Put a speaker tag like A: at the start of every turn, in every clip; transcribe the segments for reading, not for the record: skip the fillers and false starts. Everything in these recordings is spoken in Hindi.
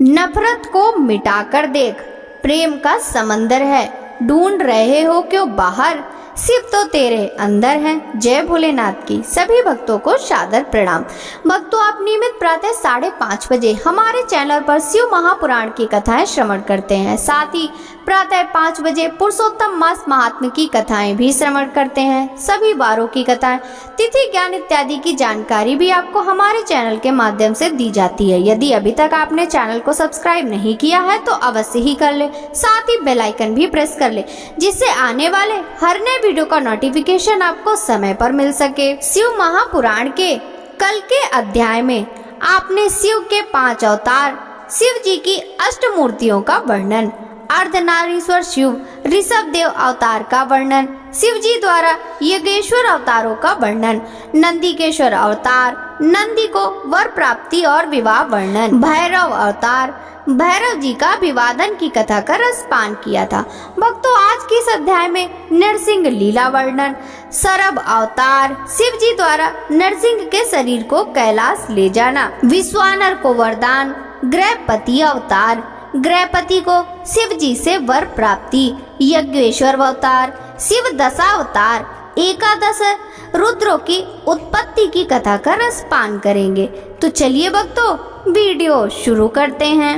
A: नफरत को मिटाकर देख, प्रेम का समंदर है, ढूंढ रहे हो क्यों बाहर, शिव तो तेरे अंदर हैं। जय भोलेनाथ की सभी भक्तों को सादर प्रणाम। भक्तों, आप नियमित प्रातः 5:30 बजे हमारे चैनल पर शिव महापुराण की कथाएं श्रवण करते हैं। साथ ही प्रातः 5 बजे पुरुषोत्तम मास महात्म्य की कथाएं भी श्रवण करते हैं। सभी वारों की कथाएं, तिथि, ज्ञान इत्यादि की जानकारी भी आपको हमारे चैनल के माध्यम से दी जाती है। यदि अभी तक आपने चैनल को सब्सक्राइब नहीं किया है तो अवश्य ही कर ले, साथ ही बेल आइकन भी प्रेस कर ले, जिससे आने वाले हर नए वीडियो का नोटिफिकेशन आपको समय पर मिल सके। शिव महापुराण के कल के अध्याय में आपने शिव के 5 अवतार, शिव जी की अष्टमूर्तियों का वर्णन, अर्धनारीश्वर शिव, ऋषभ देव अवतार का वर्णन, शिव जी द्वारा यज्ञेश्वर अवतारों का वर्णन, नंदीकेश्वर अवतार, नंदी को वर प्राप्ति और विवाह वर्णन, भैरव अवतार, भैरव जी का अभिवादन की कथा का रसपान किया था। भक्तों, आज के इस अध्याय में नरसिंह लीला वर्णन, सरभ अवतार, शिव जी द्वारा नरसिंह के शरीर को कैलाश ले जाना, विश्वानर को वरदान, गृहपति अवतार, गृहपति को शिव जी से वर प्राप्ति, यज्ञेश्वर अवतार, शिव दशावतार, एकादश रुद्रों की उत्पत्ति की कथा का रसपान करेंगे। तो चलिए भक्तों, वीडियो शुरू करते हैं।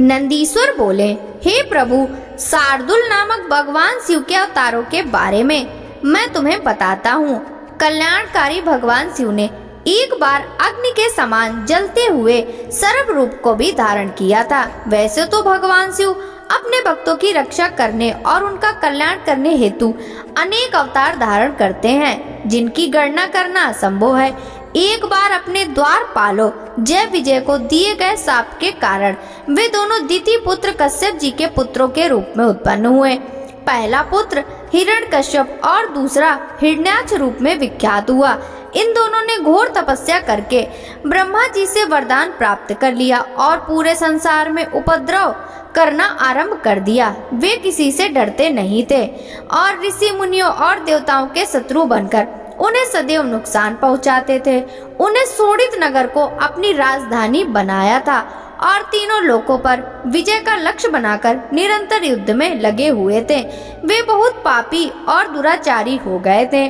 A: नंदीश्वर बोले, हे प्रभु, शार्दुल नामक भगवान शिव के अवतारों के बारे में मैं तुम्हें बताता हूँ। कल्याणकारी भगवान शिव ने एक बार अग्नि के समान जलते हुए सर्व रूप को भी धारण किया था। वैसे तो भगवान शिव अपने भक्तों की रक्षा करने और उनका कल्याण करने हेतु अनेक अवतार धारण करते हैं, जिनकी गणना करना असंभव है। एक बार अपने द्वारपालों जय विजय को दिए गए शाप के कारण वे दोनों द्वितीय पुत्र कश्यप जी के पुत्रों के रूप में उत्पन्न हुए। पहला पुत्र हिरण्यकश्यप और दूसरा हिरण्याक्ष रूप में विख्यात हुआ। इन दोनों ने घोर तपस्या करके ब्रह्मा जी से वरदान प्राप्त कर लिया और पूरे संसार में उपद्रव करना आरंभ कर दिया। वे किसी से डरते नहीं थे और ऋषि मुनियों और देवताओं के शत्रु बनकर उन्हें सदैव नुकसान पहुंचाते थे। उन्हें शोणित नगर को अपनी राजधानी बनाया था और तीनों लोकों पर विजय का लक्ष्य बनाकर निरंतर युद्ध में लगे हुए थे। वे बहुत पापी और दुराचारी हो गए थे।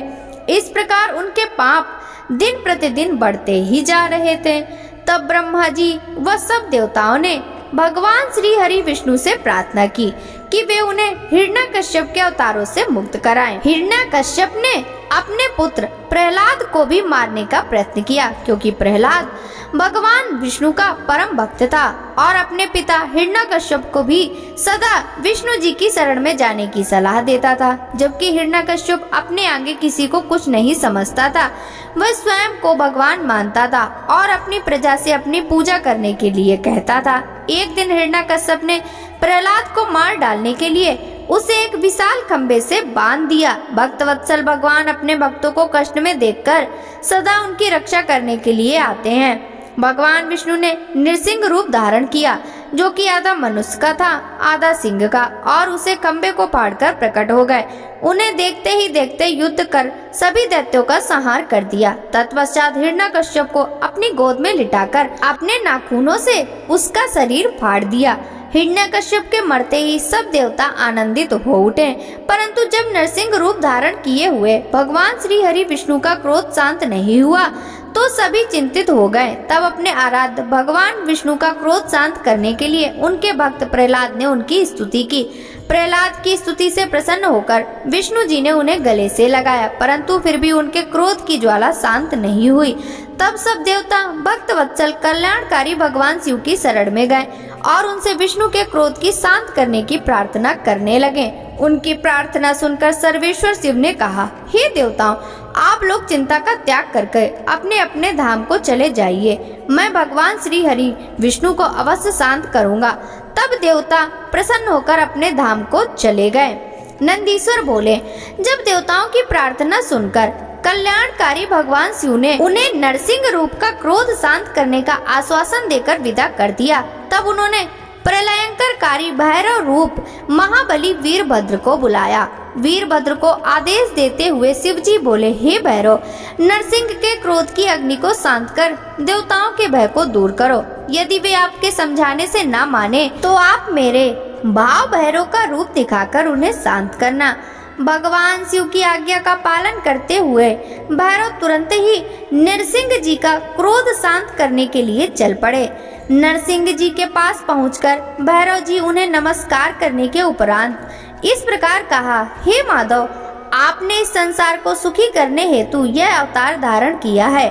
A: इस प्रकार उनके पाप दिन प्रतिदिन बढ़ते ही जा रहे थे। तब ब्रह्मा जी व सब देवताओं ने भगवान श्री हरि विष्णु से प्रार्थना की कि वे उन्हें हिरण्यकश्यप के अवतारों से मुक्त कराएं। हिरण्यकश्यप ने अपने पुत्र प्रहलाद को भी मारने का प्रयत्न किया, क्योंकि प्रहलाद भगवान विष्णु का परम भक्त था और अपने पिता हिरण्यकश्यप को भी सदा विष्णु जी की शरण में जाने की सलाह देता था। जबकि हिरण्यकश्यप अपने आगे किसी को कुछ नहीं समझता था। वह स्वयं को भगवान मानता था और अपनी प्रजा से अपनी पूजा करने के लिए कहता था। एक दिन हिरण्यकश्यप ने प्रहलाद को मार डालने के लिए उसे एक विशाल खंबे से बांध दिया। भक्त वत्सल भगवान अपने भक्तों को कष्ट में देखकर सदा उनकी रक्षा करने के लिए आते हैं। भगवान विष्णु ने नृसिंह रूप धारण किया, जो कि आधा मनुष्य का था आधा सिंह का, और उसे खंबे को फाड़कर प्रकट हो गए। उन्हें देखते ही देखते युद्ध कर सभी दैत्यों का संहार कर दिया। तत्पश्चात हिरण्यकश्यप को अपनी गोद में लिटाकर अपने नाखूनों से उसका शरीर फाड़ दिया। हिरण्यकश्यप के मरते ही सब देवता आनंदित हो उठे, परंतु जब नरसिंह रूप धारण किए हुए भगवान श्री हरि विष्णु का क्रोध शांत नहीं हुआ तो सभी चिंतित हो गए। तब अपने आराध्य भगवान विष्णु का क्रोध शांत करने के लिए उनके भक्त प्रहलाद ने उनकी स्तुति की। प्रहलाद की स्तुति से प्रसन्न होकर विष्णु जी ने उन्हें गले से लगाया, परंतु फिर भी उनके क्रोध की ज्वाला शांत नहीं हुई। तब सब देवता भक्त वत्सल कल्याणकारी भगवान शिव की शरण में गए और उनसे विष्णु के क्रोध की शांत करने की प्रार्थना करने लगे। उनकी प्रार्थना सुनकर सर्वेश्वर शिव ने कहा, हे देवताओं, आप लोग चिंता का त्याग करके अपने अपने धाम को चले जाइए। मैं भगवान श्री हरि विष्णु को अवश्य शांत करूंगा। तब देवता प्रसन्न होकर अपने धाम को चले गए। नंदीश्वर बोले, जब देवताओं की प्रार्थना सुनकर कल्याणकारी भगवान शिव ने उन्हें नरसिंह रूप का क्रोध शांत करने का आश्वासन देकर विदा कर दिया, तब उन्होंने प्रलयंकरकारी भैरव रूप महाबली वीरभद्र को बुलाया। वीरभद्र को आदेश देते हुए शिव जी बोले, हे भैरव, नरसिंह के क्रोध की अग्नि को शांत कर देवताओं के भय को दूर करो। यदि वे आपके समझाने से ना माने तो आप मेरे भाव भैरव का रूप दिखाकर उन्हें शांत करना। भगवान शिव की आज्ञा का पालन करते हुए भैरव तुरंत ही नरसिंह जी का क्रोध शांत करने के लिए चल पड़े। नरसिंह जी के पास पहुंचकर भैरव जी उन्हें नमस्कार करने के उपरांत इस प्रकार कहा, हे माधव, आपने इस संसार को सुखी करने हेतु यह अवतार धारण किया है।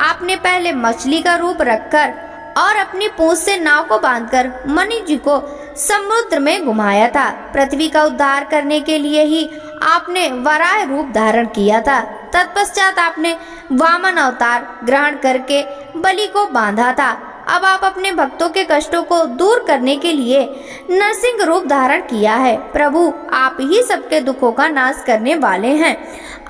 A: आपने पहले मछली का रूप रखकर और अपनी पूंछ से नाव को बांधकर मणि जी को समुद्र में घुमाया था। पृथ्वी का उद्धार करने के लिए ही आपने वराह रूप धारण किया था। तत्पश्चात आपने वामन अवतार ग्रहण करके बलि को बांधा था। अब आप अपने भक्तों के कष्टों को दूर करने के लिए नरसिंह रूप धारण किया है। प्रभु, आप ही सबके दुखों का नाश करने वाले हैं।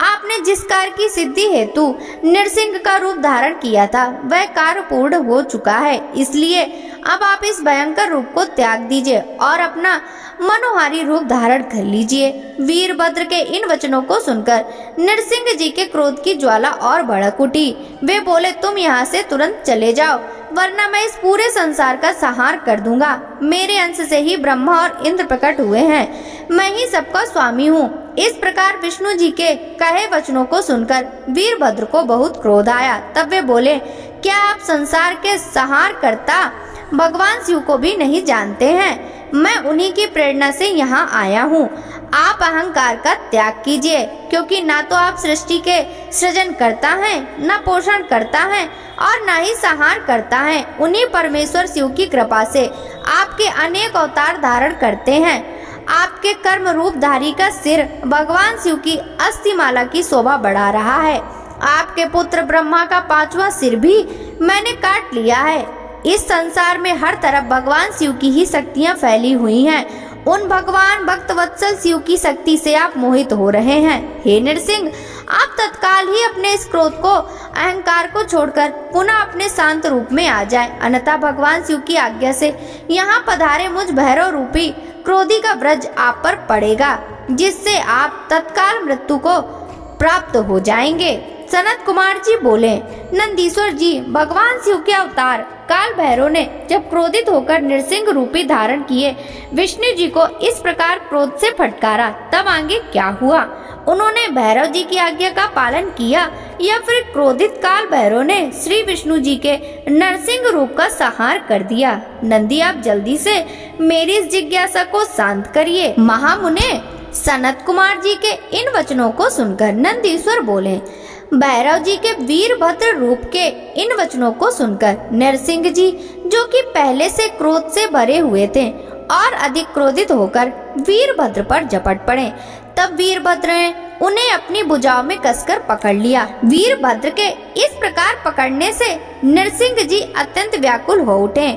A: आपने जिस कार्य की सिद्धि हेतु नरसिंह का रूप धारण किया था वह कार्य पूर्ण हो चुका है। इसलिए अब आप इस भयंकर रूप को त्याग दीजिए और अपना मनोहारी रूप धारण कर लीजिए। वीरभद्र के इन वचनों को सुनकर नरसिंह जी के क्रोध की ज्वाला और भड़क उठी। वे बोले, तुम यहाँ से तुरंत चले जाओ, वरना मैं इस पूरे संसार का संहार कर दूंगा। मेरे अंश से ही ब्रह्मा और इंद्र प्रकट हुए हैं, मैं ही सबका स्वामी हूँ। इस प्रकार विष्णु जी के कहे वचनों को सुनकर वीरभद्र को बहुत क्रोध आया। तब वे बोले, क्या आप संसार के संहार करता भगवान शिव को भी नहीं जानते हैं? मैं उन्हीं की प्रेरणा से यहाँ आया हूँ। आप अहंकार का त्याग कीजिए, क्योंकि ना तो आप सृष्टि के सृजन करता हैं, न पोषण करता हैं और न ही संहार करता हैं। उन्हीं परमेश्वर शिव की कृपा से आपके अनेक अवतार धारण करते हैं। आपके कर्म रूपधारी का सिर भगवान शिव की अस्थिमाला की शोभा बढ़ा रहा है। आपके पुत्र ब्रह्मा का 5वां सिर भी मैंने काट लिया है। इस संसार में हर तरफ भगवान शिव की ही शक्तियां फैली हुई हैं। उन भगवान भक्त वत्सल शिव की शक्ति से आप मोहित हो रहे हैं। हे नरसिंह, आप तत्काल ही अपने इस क्रोध को, अहंकार को छोड़कर पुनः अपने शांत रूप में आ जाएं। अन्यथा भगवान शिव की आज्ञा से यहाँ पधारे मुझ भैरव रूपी क्रोधी का व्रज आप पर पड़ेगा, जिससे आप तत्काल मृत्यु को प्राप्त हो जाएंगे। सनत कुमार जी बोले, नंदीश्वर जी, भगवान शिव के अवतार काल भैरव ने जब क्रोधित होकर नरसिंह रूपी धारण किए विष्णु जी को इस प्रकार क्रोध से फटकारा, तब आगे क्या हुआ? उन्होंने भैरव जी की आज्ञा का पालन किया या फिर क्रोधित काल भैरव ने श्री विष्णु जी के नरसिंह रूप का संहार कर दिया? नंदी, आप जल्दी से मेरी इस जिज्ञासा को शांत करिए। महामुने, सनत कुमार जी के इन वचनों को सुनकर नंदीश्वर बोले, भैरव जी के वीरभद्र रूप के इन वचनों को सुनकर नरसिंह जी, जो कि पहले से क्रोध से भरे हुए थे, और अधिक क्रोधित होकर वीरभद्र पर झपट पड़े। तब वीरभद्र ने उन्हें अपनी भुजाओं में कसकर पकड़ लिया। वीरभद्र के इस प्रकार पकड़ने से नरसिंह जी अत्यंत व्याकुल हो उठे।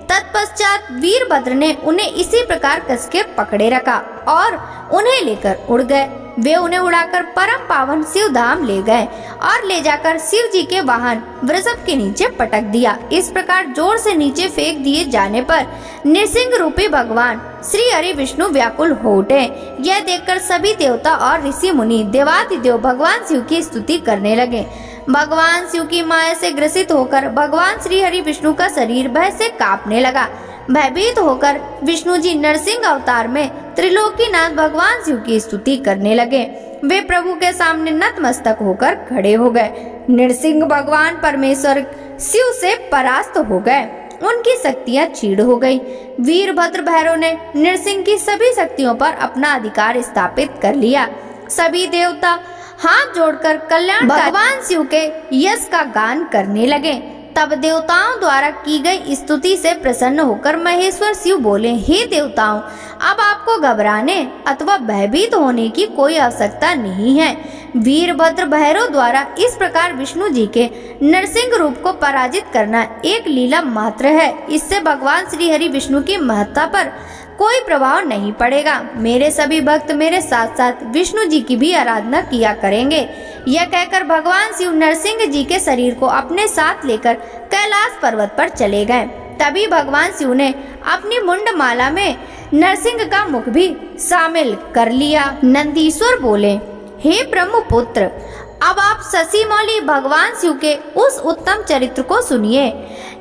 A: तत्पश्चात वीरभद्र ने उन्हें इसी प्रकार कसके पकड़े रखा और उन्हें लेकर उड़ गए। वे उन्हें उड़ाकर परम पावन शिव धाम ले गए और ले जाकर शिव जी के वाहन वृषभ के नीचे पटक दिया। इस प्रकार जोर से नीचे फेंक दिए जाने पर नरसिंह रूपी भगवान श्री हरि विष्णु व्याकुल हो उठे। यह देखकर सभी देवता और ऋषि मुनि देवादिदेव भगवान शिव की स्तुति करने लगे। भगवान शिव की माया से ग्रसित होकर भगवान श्री हरि विष्णु का शरीर भय से कांपने लगा। भयभीत होकर विष्णु जी नरसिंह अवतार में त्रिलोकीनाथ भगवान शिव की स्तुति करने लगे। वे प्रभु के सामने नतमस्तक होकर खड़े हो गए। नरसिंह भगवान परमेश्वर शिव से परास्त हो गए। उनकी शक्तियां क्षीण हो गई। वीरभद्र भैरव ने नरसिंह की सभी शक्तियों पर अपना अधिकार स्थापित कर लिया। सभी देवता हाथ जोड़कर कल्याण भगवान शिव के यश का गान करने लगे। तब देवताओं द्वारा की गई स्तुति से प्रसन्न होकर महेश्वर शिव बोले, हे देवताओं, अब आपको घबराने अथवा भयभीत होने की कोई आवश्यकता नहीं है। वीरभद्र भैरव द्वारा इस प्रकार विष्णु जी के नरसिंह रूप को पराजित करना एक लीला मात्र है। इससे भगवान श्री हरि विष्णु की महत्ता पर कोई प्रभाव नहीं पड़ेगा। मेरे सभी भक्त मेरे साथ साथ विष्णु जी की भी आराधना किया करेंगे। यह कहकर भगवान शिव नरसिंह जी के शरीर को अपने साथ लेकर कैलाश पर्वत पर चले गए। तभी भगवान शिव ने अपनी मुंड माला में नरसिंह का मुख भी शामिल कर लिया। नंदीश्वर बोले, हे ब्रह्मपुत्र, अब आप शशि मौली भगवान शिव के उस उत्तम चरित्र को सुनिए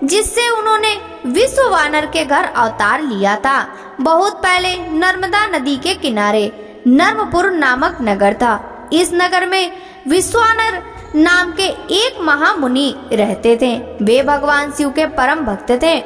A: जिससे उन्होंने विश्व वानर के घर अवतार लिया था। बहुत पहले नर्मदा नदी के किनारे नर्मपुर नामक नगर था। इस नगर में विश्वानर नाम के एक महामुनि रहते थे। वे भगवान शिव के परम भक्त थे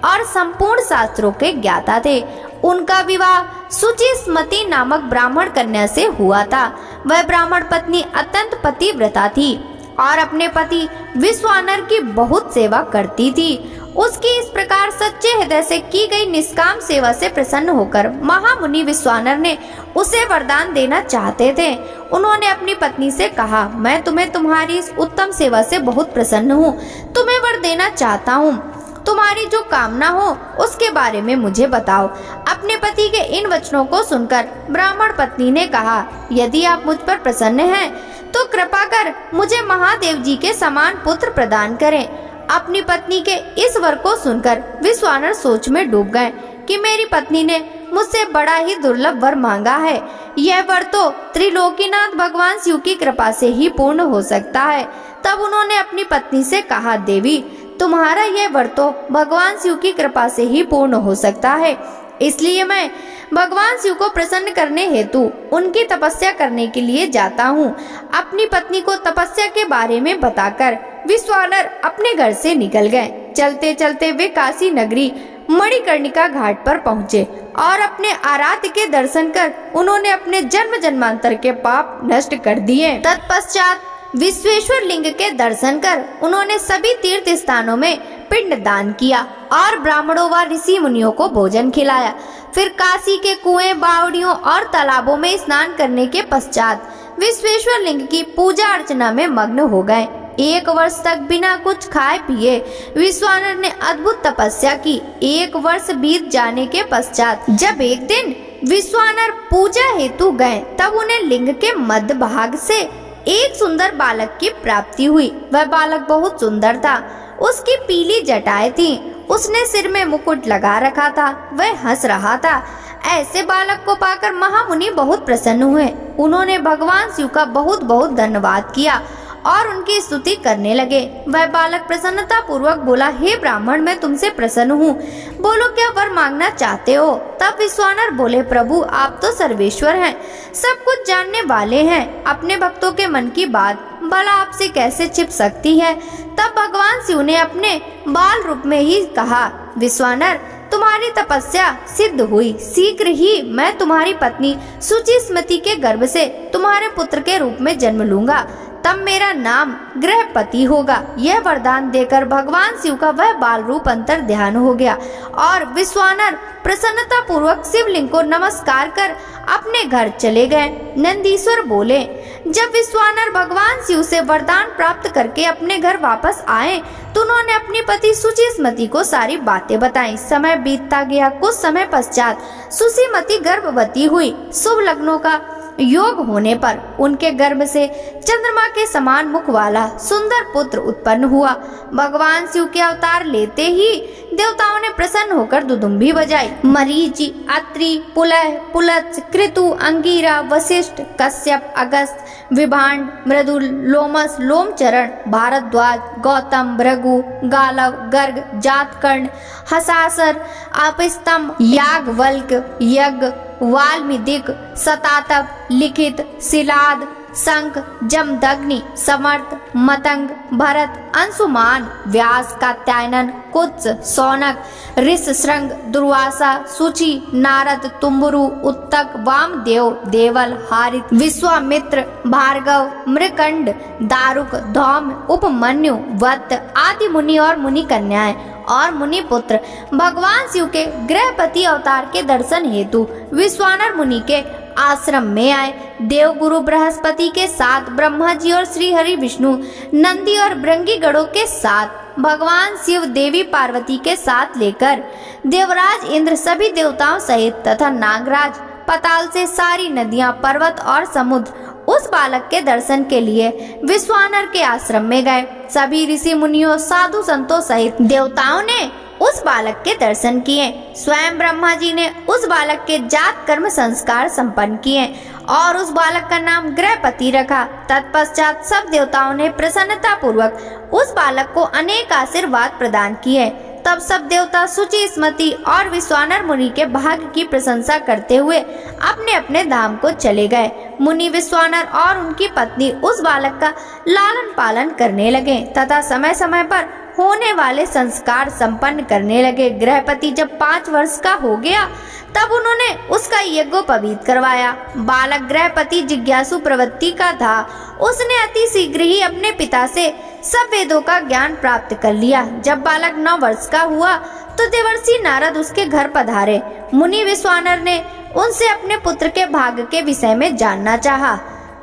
A: और संपूर्ण शास्त्रों के ज्ञाता थे। उनका विवाह सुचिस्मति नामक ब्राह्मण कन्या से हुआ था। वह ब्राह्मण पत्नी अत्यंत पतिव्रता थी और अपने पति विश्वानर की बहुत सेवा करती थी। उसकी इस प्रकार सच्चे हृदय से की गई निष्काम सेवा से प्रसन्न होकर महामुनि विश्वानर ने उसे वरदान देना चाहते थे। उन्होंने अपनी पत्नी से कहा, मैं तुम्हें तुम्हारी इस उत्तम सेवा से बहुत प्रसन्न हूँ, तुम्हें वर देना चाहता हूँ। तुम्हारी जो कामना हो उसके बारे में मुझे बताओ। अपने पति के इन वचनों को सुनकर ब्राह्मण पत्नी ने कहा, यदि आप मुझ पर प्रसन्न हैं तो कृपा कर मुझे महादेव जी के समान पुत्र प्रदान करें। अपनी पत्नी के इस वर को सुनकर विश्वानर सोच में डूब गए कि मेरी पत्नी ने मुझसे बड़ा ही दुर्लभ वर मांगा है। यह वर तो त्रिलोकीनाथ भगवान शिव की कृपा से ही पूर्ण हो सकता है। तब उन्होंने अपनी पत्नी से कहा, देवी, तुम्हारा यह वर तो भगवान शिव की कृपा से ही पूर्ण हो सकता है, इसलिए मैं भगवान शिव को प्रसन्न करने हेतु उनकी तपस्या करने के लिए जाता हूँ। अपनी पत्नी को तपस्या के बारे में बताकर विश्वानर अपने घर से निकल गए। चलते चलते वे काशी नगरी मणिकर्णिका घाट पर पहुँचे और अपने आराध्य के दर्शन कर उन्होंने अपने जन्म जन्मांतर के पाप नष्ट कर दिए। तत्पश्चात विश्वेश्वर लिंग के दर्शन कर उन्होंने सभी तीर्थ स्थानों में पिंड दान किया और ब्राह्मणों व ऋषि मुनियों को भोजन खिलाया। फिर काशी के कुएं, बावड़ियों और तालाबों में स्नान करने के पश्चात विश्वेश्वर लिंग की पूजा अर्चना में मग्न हो गए। 1 वर्ष तक बिना कुछ खाए पिए विश्वानर ने अद्भुत तपस्या की। 1 वर्ष बीत जाने के पश्चात जब एक दिन विश्वानर पूजा हेतु गए, तब उन्हें लिंग के मध्य भाग से एक सुंदर बालक की प्राप्ति हुई। वह बालक बहुत सुंदर था। उसकी पीली जटाएं थी। उसने सिर में मुकुट लगा रखा था। वह हंस रहा था। ऐसे बालक को पाकर महामुनि बहुत प्रसन्न हुए। उन्होंने भगवान शिव का बहुत बहुत धन्यवाद किया और उनकी स्तुति करने लगे। वह बालक प्रसन्नता पूर्वक बोला, हे ब्राह्मण, मैं तुमसे प्रसन्न हूँ, बोलो क्या वर मांगना चाहते हो। तब विश्वानर बोले, प्रभु, आप तो सर्वेश्वर हैं, सब कुछ जानने वाले हैं। अपने भक्तों के मन की बात भला आपसे कैसे छिप सकती है। तब भगवान शिव ने अपने बाल रूप में ही कहा, विश्वानर, तुम्हारी तपस्या सिद्ध हुई। शीघ्र ही मैं तुम्हारी पत्नी सुचिस्मति के गर्भ से तुम्हारे पुत्र के रूप में जन्म लूंगा। तब मेरा नाम गृहपति होगा। यह वरदान देकर भगवान शिव का वह बाल रूप अंतर ध्यान हो गया और विश्वानर प्रसन्नता पूर्वक शिवलिंग को नमस्कार कर अपने घर चले गए। नंदीश्वर बोले, जब विश्वानर भगवान शिव से वरदान प्राप्त करके अपने घर वापस आए तो उन्होंने अपनी पति सुचिस्मति को सारी बातें बताई। समय बीतता गया। कुछ समय पश्चात सुचिस्मति गर्भवती हुई। शुभ लग्नों का योग होने पर उनके गर्भ से चंद्रमा के समान मुख वाला सुंदर पुत्र उत्पन्न हुआ। भगवान शिव के अवतार लेते ही देवताओं ने प्रसन्न होकर दुदुम्भी बजाई। मरीचि, अत्रि, पुलह, पुलत्स, कृतु, अंगिरा, वशिष्ठ, कश्यप, अगस्त, विभांड, मृदुल, लोमस, लोमचरण, भारद्वाज, गौतम, भृगु, गालव, गर्ग, जातकर्ण, हसासर, आपस्तंभ, याज्ञवल्क्य, यज्ञ, वाल्मीदिक, शतातप, लिखित, शिलाद, शंख, जमदग्नि, समर्थ, मतंग, भरत, अंशुमान, व्यास, कात्यायन, कुत्स, सौनक, ऋषशृंग, दुर्वासा, शुचि, नारद, तुम्बुरु, उत्तक, वामदेव, देवल, हारित, विश्वामित्र, भार्गव, मृकंड, दारुक, धौम, उपमन्यु, वत्त आदि मुनि और मुनि कन्याएं और मुनि पुत्र भगवान शिव के गृहपति अवतार के दर्शन हेतु विश्वानर मुनि के आश्रम में आए। देवगुरु बृहस्पति के साथ ब्रह्मा जी और श्री हरि विष्णु नंदी और भृंगी गणों के साथ भगवान शिव देवी पार्वती के साथ लेकर देवराज इंद्र सभी देवताओं सहित तथा नागराज पाताल से सारी नदियां, पर्वत और समुद्र उस बालक के दर्शन के लिए विश्वानर के आश्रम में गए। सभी ऋषि मुनियों, साधु संतों सहित देवताओं ने उस बालक के दर्शन किए। स्वयं ब्रह्मा जी ने उस बालक के जात कर्म संस्कार संपन्न किए और उस बालक का नाम गृहपति रखा। तत्पश्चात सब देवताओं ने प्रसन्नता पूर्वक उस बालक को अनेक आशीर्वाद प्रदान किए। तब सब देवता शुचि, स्मति और विश्वानर मुनि के भाग्य की प्रशंसा करते हुए अपने अपने धाम को चले गए। मुनि विश्वानर और उनकी पत्नी उस बालक का लालन पालन करने लगे तथा समय समय पर होने वाले संस्कार संपन्न करने लगे। गृहपति जब 5 वर्ष का हो गया तब उन्होंने उसका यज्ञोपवीत करवाया। बालक गृहपति जिज्ञासु प्रवृत्ति का था। उसने अति शीघ्र ही अपने पिता से सब वेदों का ज्ञान प्राप्त कर लिया। जब बालक 9 वर्ष का हुआ तो देवर्षि नारद उसके घर पधारे। मुनि विश्वानर ने उनसे अपने पुत्र के भाग्य के विषय में जानना चाहा।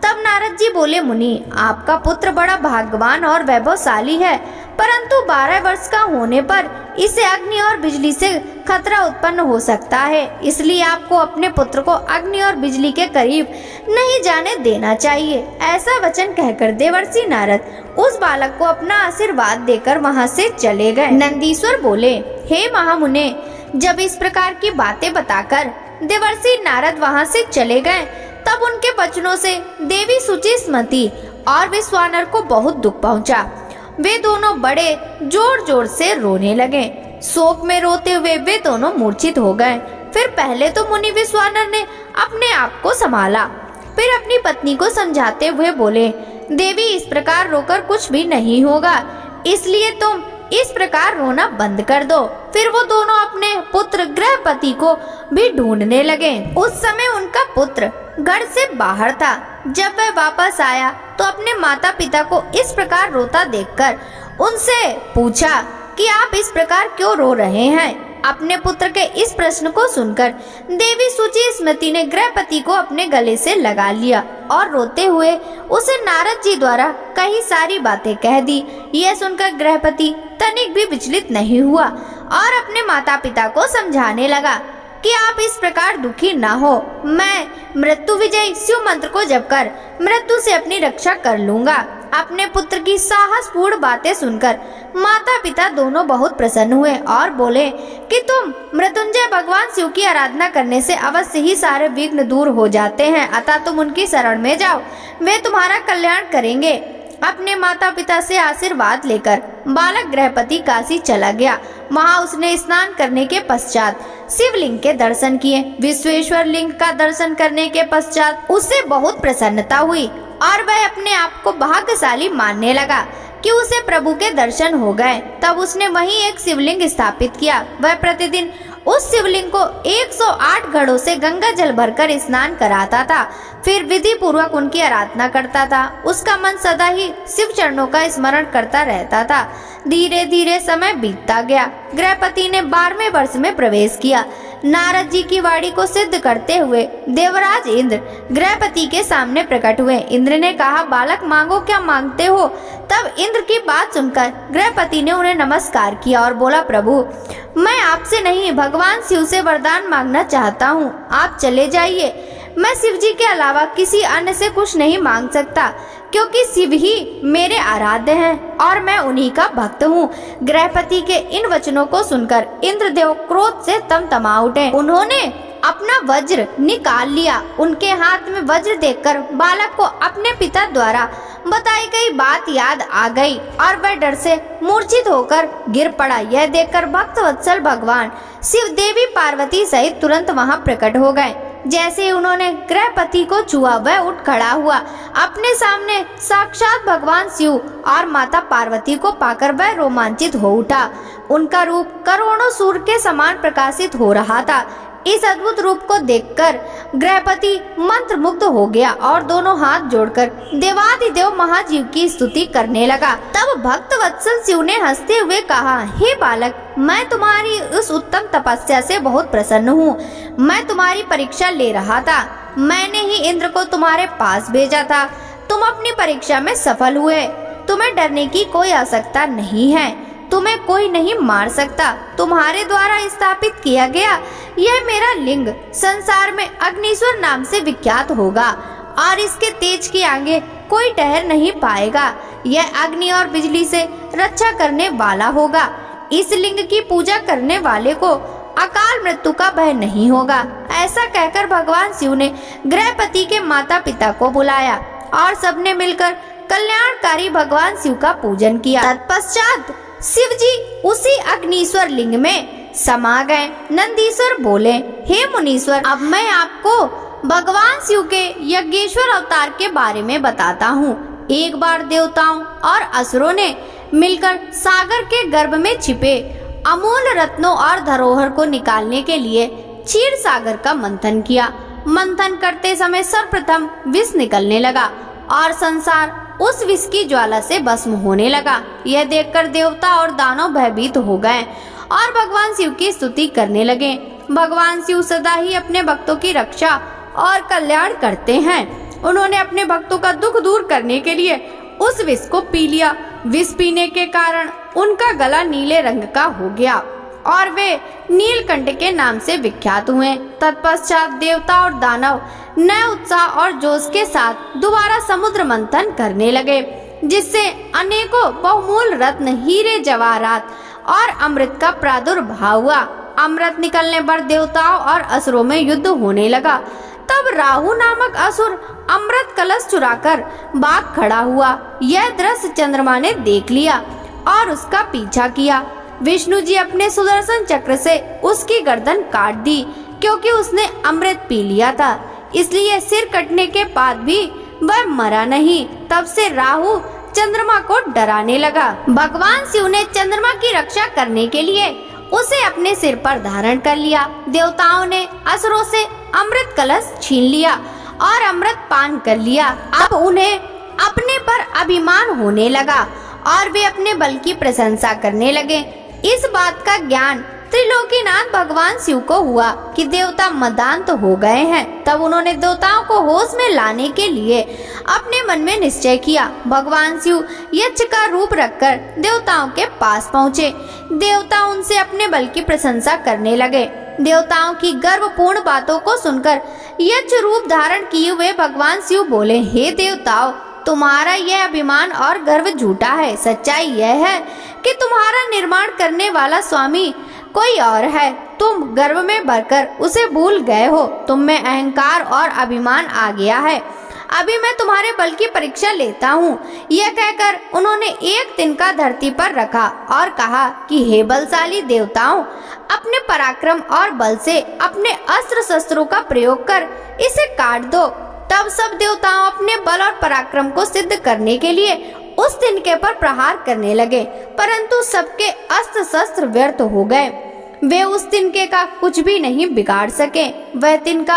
A: तब नारद जी बोले, मुनि, आपका पुत्र बड़ा भाग्यवान और वैभवशाली है, परंतु 12 वर्ष का होने पर इसे अग्नि और बिजली से खतरा उत्पन्न हो सकता है। इसलिए आपको अपने पुत्र को अग्नि और बिजली के करीब नहीं जाने देना चाहिए। ऐसा वचन कहकर देवर्षि नारद उस बालक को अपना आशीर्वाद देकर वहां से चले गए। नंदीश्वर बोले, हे महामुने, जब इस प्रकार की बातें बताकर देवर्षि नारद वहां से चले गए तब उनके वचनों से देवी शुचि, स्मति और विश्वानर को बहुत दुख पहुंचा। वे दोनों बड़े जोर जोर से रोने लगे। शोक में रोते हुए वे दोनों मूर्छित हो गए। फिर पहले तो मुनि विश्वानर ने अपने आप को संभाला, फिर अपनी पत्नी को समझाते हुए बोले, देवी, इस प्रकार रोकर कुछ भी नहीं होगा, इसलिए तुम इस प्रकार रोना बंद कर दो। फिर वो दोनों अपने पुत्र गृहपति को भी ढूंढने लगे। उस समय उनका पुत्र घर से बाहर था। जब वह वापस आया तो अपने माता पिता को इस प्रकार रोता देखकर उनसे पूछा कि आप इस प्रकार क्यों रो रहे हैं। अपने पुत्र के इस प्रश्न को सुनकर देवी शुचि, स्मृति ने गृहपति को अपने गले से लगा लिया और रोते हुए उसे नारद जी द्वारा कई सारी बातें कह दी। यह सुनकर गृहपति तनिक भी विचलित नहीं हुआ और अपने माता पिता को समझाने लगा कि आप इस प्रकार दुखी ना हो। मैं मृत्यु विजय शिव मंत्र को जपकर मृत्यु से अपनी रक्षा कर लूंगा। अपने पुत्र की साहसपूर्ण बातें सुनकर माता पिता दोनों बहुत प्रसन्न हुए और बोले कि तुम मृत्युंजय भगवान शिव की आराधना करने से अवश्य ही सारे विघ्न दूर हो जाते हैं, अतः तुम उनकी शरण में जाओ, वे तुम्हारा कल्याण करेंगे। अपने माता पिता से आशीर्वाद लेकर बालक गृहपति काशी चला गया। वहाँ उसने स्नान करने के पश्चात शिवलिंग के दर्शन किए। विश्वेश्वर लिंग का दर्शन करने के पश्चात उसे बहुत प्रसन्नता हुई और वह अपने आप को भाग्यशाली मानने लगा कि उसे प्रभु के दर्शन हो गए। तब उसने वहीं एक शिवलिंग स्थापित किया। वह प्रतिदिन उस शिवलिंग को 108 घड़ों से गंगा जल भरकर स्नान कराता था, फिर विधि पूर्वक उनकी आराधना करता था। उसका मन सदा ही शिव चरणों का स्मरण करता रहता था। धीरे धीरे समय बीतता गया। गृहपति ने 12वें वर्ष में प्रवेश किया। नारद जी की वाणी को सिद्ध करते हुए देवराज इंद्र गृहपति के सामने प्रकट हुए। इंद्र ने कहा, बालक, मांगो, क्या मांगते हो। तब इंद्र की बात सुनकर गृहपति ने उन्हें नमस्कार किया और बोला, प्रभु, मैं आपसे नहीं भगवान शिव से वरदान मांगना चाहता हूँ, आप चले जाइए। मैं शिव जी के अलावा किसी अन्य से कुछ नहीं मांग सकता, क्योंकि शिव ही मेरे आराध्य हैं और मैं उन्हीं का भक्त हूँ। गृहपति के इन वचनों को सुनकर इंद्रदेव क्रोध से तमतमा उठे। उन्होंने अपना वज्र निकाल लिया। उनके हाथ में वज्र देखकर बालक को अपने पिता द्वारा बताई गई बात याद आ गई और वह डर से मूर्छित होकर गिर पड़ा। यह देखकर भक्तवत्सल भगवान शिव देवी पार्वती सहित तुरंत वहां प्रकट हो गए। जैसे ही उन्होंने गृहपति को छुआ, वह उठ खड़ा हुआ। अपने सामने साक्षात भगवान शिव और माता पार्वती को पाकर वह रोमांचित हो उठा। उनका रूप करोड़ों सूर्य के समान प्रकाशित हो रहा था। इस अद्भुत रूप को देखकर गृहपति मंत्रमुग्ध हो गया और दोनों हाथ जोड़कर देवादिदेव महाजीव की स्तुति करने लगा। तब भक्तवत्सल शिव ने हंसते हुए कहा, हे बालक, मैं तुम्हारी उस उत्तम तपस्या से बहुत प्रसन्न हूँ। मैं तुम्हारी परीक्षा ले रहा था। मैंने ही इंद्र को तुम्हारे पास भेजा था। तुम अपनी परीक्षा में सफल हुए। तुम्हें डरने की कोई आवश्यकता नहीं है। तुम्हें कोई नहीं मार सकता। तुम्हारे द्वारा स्थापित किया गया यह मेरा लिंग संसार में अग्निश्वर नाम से विख्यात होगा और इसके तेज के आगे कोई ठहर नहीं पाएगा। यह अग्नि और बिजली से रक्षा करने वाला होगा। इस लिंग की पूजा करने वाले को अकाल मृत्यु का भय नहीं होगा। ऐसा कहकर भगवान शिव ने गृहपति के माता पिता को बुलाया और सबने मिलकर कल्याणकारी भगवान शिव का पूजन किया। तत्पश्चात शिव जी उसी अग्निश्वर लिंग में समा गए। नंदीश्वर बोले, हे मुनीश्वर, अब मैं आपको भगवान शिव के यज्ञेश्वर अवतार के बारे में बताता हूँ। एक बार देवताओं और असुरों ने मिलकर सागर के गर्भ में छिपे अमूल रत्नों और धरोहर को निकालने के लिए क्षीर सागर का मंथन किया। मंथन करते समय सर्वप्रथम विष निकलने लगा और संसार उस विष की ज्वाला से भस्म होने लगा। यह देखकर देवता और दानव भयभीत हो गए और भगवान शिव की स्तुति करने लगे। भगवान शिव सदा ही अपने भक्तों की रक्षा और कल्याण करते हैं। उन्होंने अपने भक्तों का दुख दूर करने के लिए उस विष को पी लिया। विष पीने के कारण उनका गला नीले रंग का हो गया और वे नीलकंठ के नाम से विख्यात हुए। तत्पश्चात देवता और दानव नए उत्साह और जोश के साथ दोबारा समुद्र मंथन करने लगे, जिससे अनेकों बहुमूल्य रत्न, हीरे, जवाहरात और अमृत का प्रादुर्भाव हुआ। अमृत निकलने पर देवताओं और असुरों में युद्ध होने लगा। तब राहु नामक असुर अमृत कलश चुराकर भाग खड़ा हुआ। यह दृश्य चंद्रमा ने देख लिया और उसका पीछा किया। विष्णु जी अपने सुदर्शन चक्र से उसकी गर्दन काट दी, क्योंकि उसने अमृत पी लिया था, इसलिए सिर कटने के बाद भी वह मरा नहीं। तब से राहु चंद्रमा को डराने लगा। भगवान शिव ने चंद्रमा की रक्षा करने के लिए उसे अपने सिर पर धारण कर लिया। देवताओं ने असुरों से अमृत कलश छीन लिया और अमृत पान कर लिया। अब उन्हें अपने पर अभिमान होने लगा और वे अपने बल की प्रशंसा करने लगे। इस बात का ज्ञान त्रिलोकीनाथ भगवान शिव को हुआ कि देवता मदान्त हो गए हैं। तब उन्होंने देवताओं को होश में लाने के लिए अपने मन में निश्चय किया। भगवान शिव यक्ष का रूप रखकर देवताओं के पास पहुँचे। देवता उनसे अपने बल की प्रशंसा करने लगे। देवताओं की गर्वपूर्ण बातों को सुनकर यक्ष रूप धारण किए हुए भगवान शिव बोले, हे देवताओं, तुम्हारा यह अभिमान और गर्व झूठा है। सच्चाई यह है कि तुम्हारा निर्माण करने वाला स्वामी कोई और है। तुम गर्व में भरकर उसे भूल गए हो। तुम में अहंकार और अभिमान आ गया है। अभी मैं तुम्हारे बल की परीक्षा लेता हूँ। यह कहकर उन्होंने एक तिनका धरती पर रखा और कहा कि हे बलशाली देवताओं, अपने पराक्रम और बल से अपने अस्त्र शस्त्रों का प्रयोग कर इसे काट दो। तब सब देवताओं अपने बल और पराक्रम को सिद्ध करने के लिए उस तिनके पर प्रहार करने लगे, परंतु सबके अस्त्र शस्त्र व्यर्थ हो गए। वे उस तिनके का कुछ भी नहीं बिगाड़ सके। वह तिनका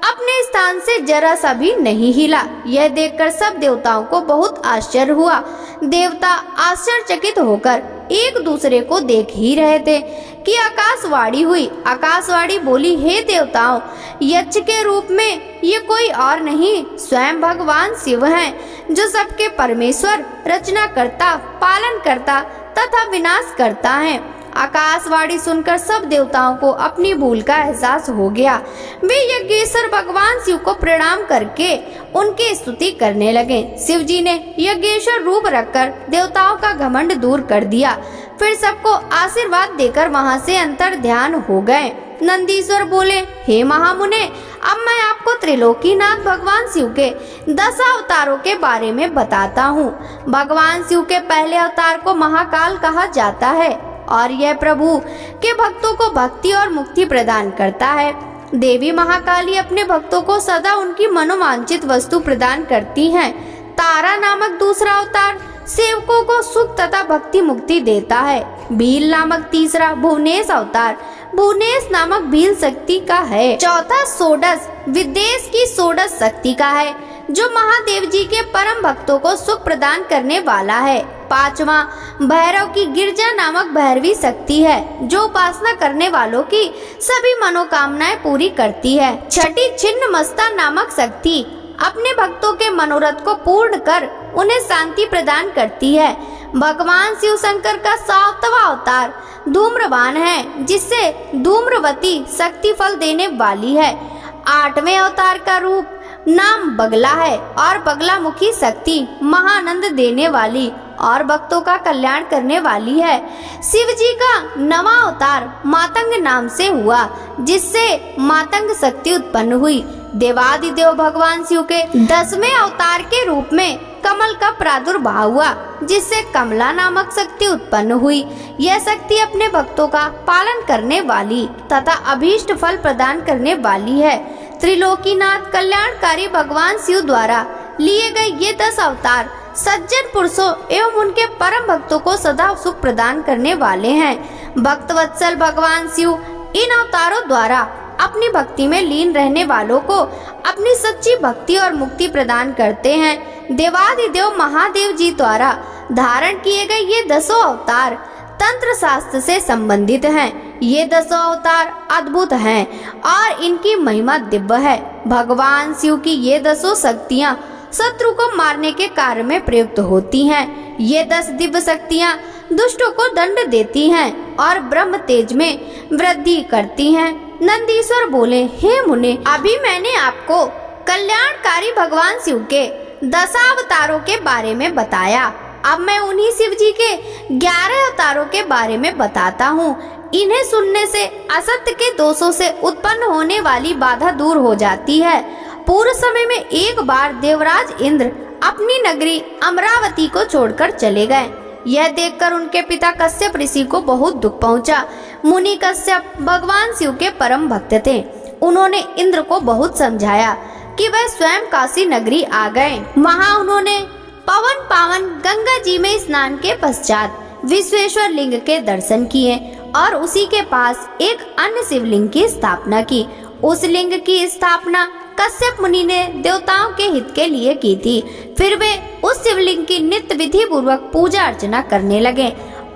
A: अपने स्थान से जरा सा भी नहीं हिला। यह देखकर सब देवताओं को बहुत आश्चर्य हुआ। देवता आश्चर्यचकित होकर एक दूसरे को देख ही रहे थे कि आकाशवाणी हुई। आकाशवाणी बोली, हे देवताओं, यक्ष के रूप में ये कोई और नहीं, स्वयं भगवान शिव हैं, जो सबके परमेश्वर, रचनाकर्ता, पालनकर्ता तथा विनाश करता है। आकाशवाणी सुनकर सब देवताओं को अपनी भूल का एहसास हो गया। वे यज्ञेश्वर भगवान शिव को प्रणाम करके उनकी स्तुति करने लगे। शिव जी ने यज्ञेश्वर रूप रखकर देवताओं का घमंड दूर कर दिया। फिर सबको आशीर्वाद देकर वहां से अंतर ध्यान हो गए। नंदीश्वर बोले, हे महामुने, अब मैं आपको त्रिलोकीनाथ भगवान शिव के 10 अवतारों के बारे में बताता हूँ। भगवान शिव के पहले अवतार को महाकाल कहा जाता है और यह प्रभु के भक्तों को भक्ति और मुक्ति प्रदान करता है। देवी महाकाली अपने भक्तों को सदा उनकी मनोवांछित वस्तु प्रदान करती हैं। तारा नामक दूसरा अवतार सेवकों को सुख तथा भक्ति मुक्ति देता है। भील नामक तीसरा भुवनेश अवतार भुवनेश नामक भील शक्ति का है। चौथा षोडश विदेश की षोडश शक्ति का है, जो महादेव जी के परम भक्तों को सुख प्रदान करने वाला है। पांचवा भैरव की गिरजा नामक भैरवी शक्ति है, जो उपासना करने वालों की सभी मनोकामनाएं पूरी करती है। छठी छिन्न मस्ता नामक शक्ति अपने भक्तों के मनोरथ को पूर्ण कर उन्हें शांति प्रदान करती है। भगवान शिव शंकर का 7वां अवतार धूम्रवान है, जिससे धूम्रवती शक्ति फल देने वाली है। 8वें अवतार का रूप नाम बगला है और बगला मुखी शक्ति महानंद देने वाली और भक्तों का कल्याण करने वाली है। शिव जी का नवा अवतार मातंग नाम से हुआ, जिससे मातंग शक्ति उत्पन्न हुई। देवादिदेव भगवान शिव के 10वें अवतार के रूप में कमल का प्रादुर्भाव हुआ, जिससे कमला नामक शक्ति उत्पन्न हुई। यह शक्ति अपने भक्तों का पालन करने वाली तथा अभीष्ट फल प्रदान करने वाली है। त्रिलोकीनाथ कल्याणकारी भगवान शिव द्वारा लिए गए ये 10 अवतार सज्जन पुरुषों एवं उनके परम भक्तों को सदा सुख प्रदान करने वाले हैं। भक्त वत्सल भगवान शिव इन अवतारों द्वारा अपनी भक्ति में लीन रहने वालों को अपनी सच्ची भक्ति और मुक्ति प्रदान करते हैं। देवादिदेव महादेव जी द्वारा धारण किए गए ये 10 अवतार तंत्र शास्त्र से संबंधित हैं। ये 10 अवतार अद्भुत हैं और इनकी महिमा दिव्य है। भगवान शिव की ये 10 शक्तियाँ शत्रु को मारने के कार्य में प्रयुक्त होती हैं। ये 10 दिव्य शक्तियाँ दुष्टों को दंड देती हैं और ब्रह्म तेज में वृद्धि करती हैं। नंदीश्वर बोले, हे मुने, अभी मैंने आपको कल्याणकारी भगवान शिव के 10 अवतारों के बारे में बताया। अब मैं उन्हीं शिव जी के 11 अवतारों के बारे में बताता हूँ। इन्हें सुनने से असत्य के दोषों से उत्पन्न होने वाली बाधा दूर हो जाती है। पूर्व समय में एक बार देवराज इंद्र अपनी नगरी अमरावती को छोड़कर चले गए। यह देखकर उनके पिता कश्यप ऋषि को बहुत दुख पहुंचा। मुनि कश्यप भगवान शिव के परम भक्त थे। उन्होंने इंद्र को बहुत समझाया कि वह स्वयं काशी नगरी आ गए। वहां उन्होंने पवन पावन गंगा जी में स्नान के पश्चात विश्वेश्वर लिंग के दर्शन किए और उसी के पास एक अन्य शिवलिंग की स्थापना की। उस लिंग की स्थापना कश्यप मुनि ने देवताओं के हित के लिए की थी। फिर वे उस शिवलिंग की नित्य विधि पूर्वक पूजा अर्चना करने लगे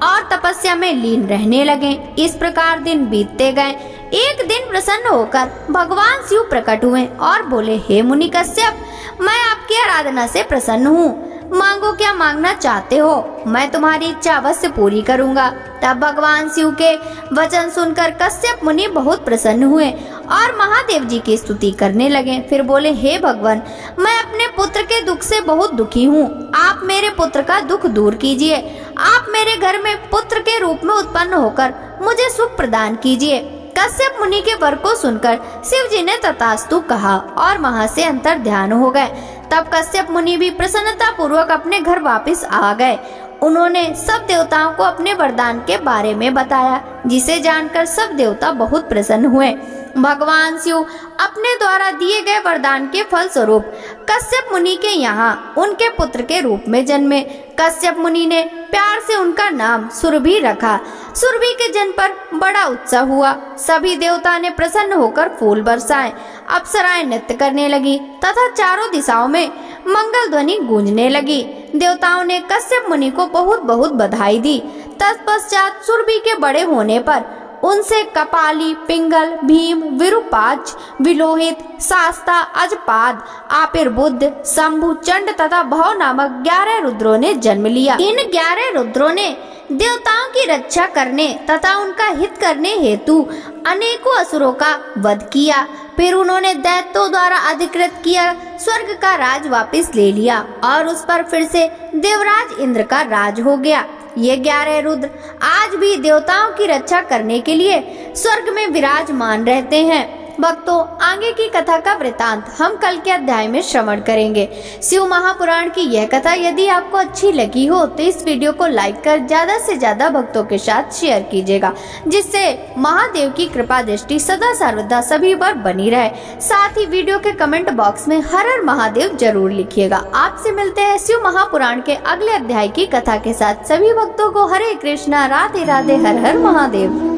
A: और तपस्या में लीन रहने लगे। इस प्रकार दिन बीतते गए। एक दिन प्रसन्न होकर भगवान शिव प्रकट हुए और बोले, हे मुनि कश्यप, मैं आपकी आराधना से प्रसन्न हूँ। मांगो, क्या मांगना चाहते हो, मैं तुम्हारी इच्छा अवश्य पूरी करूँगा। तब भगवान शिव के वचन सुनकर कश्यप मुनि बहुत प्रसन्न हुए और महादेव जी की स्तुति करने लगे। फिर बोले, हे भगवान, मैं अपने पुत्र के दुख से बहुत दुखी हूँ। आप मेरे पुत्र का दुख दूर कीजिए। आप मेरे घर में पुत्र के रूप में उत्पन्न होकर मुझे सुख प्रदान कीजिए। कश्यप मुनि के वर को सुनकर शिव जी ने तथास्तु कहा और वहां से अंतर ध्यान हो गए। तब कश्यप मुनि भी प्रसन्नता पूर्वक अपने घर वापस आ गए। उन्होंने सब देवताओं को अपने वरदान के बारे में बताया, जिसे जानकर सब देवता बहुत प्रसन्न हुए। भगवान शिव अपने द्वारा दिए गए वरदान के फल स्वरूप कश्यप मुनि के यहाँ उनके पुत्र के रूप में जन्मे। कश्यप मुनि ने प्यार से उनका नाम सुरभि रखा। सुरभि के जन्म पर बड़ा उत्साह हुआ। सभी देवता ने प्रसन्न होकर फूल बरसाए। अप्सराएं नृत्य करने लगी तथा चारों दिशाओं में मंगल ध्वनि गूंजने लगी। देवताओं ने कश्यप मुनि को बहुत बहुत बधाई दी। तत्पश्चात सुरभि के बड़े होने पर उनसे कपाली, पिंगल, भीम, विरूपाक्ष, विलोहित, शास्ता, अजपाद, आपिर्बुद्ध, शंभु, चंड तथा भव नामक 11 रुद्रों ने जन्म लिया। इन 11 रुद्रों ने देवताओं की रक्षा करने तथा उनका हित करने हेतु अनेकों असुरों का वध किया। फिर उन्होंने दैत्यों द्वारा अधिकृत किया स्वर्ग का राज वापस ले लिया और उस पर फिर से देवराज इंद्र का राज हो गया। ये 11 रुद्र आज भी देवताओं की रक्षा करने के लिए स्वर्ग में विराजमान रहते हैं। भक्तों, आगे की कथा का वृतांत हम कल के अध्याय में श्रवण करेंगे। शिव महापुराण की यह कथा यदि आपको अच्छी लगी हो तो इस वीडियो को लाइक कर ज्यादा से ज्यादा भक्तों के साथ शेयर कीजिएगा, जिससे महादेव की कृपा दृष्टि सदा सर्वदा सभी पर बनी रहे। साथ ही वीडियो के कमेंट बॉक्स में हर हर महादेव जरूर लिखिएगा। आपसे मिलते हैं शिव महापुराण के अगले अध्याय की कथा के साथ। सभी भक्तों को हरे कृष्णा, राधे राधे, हर हर महादेव।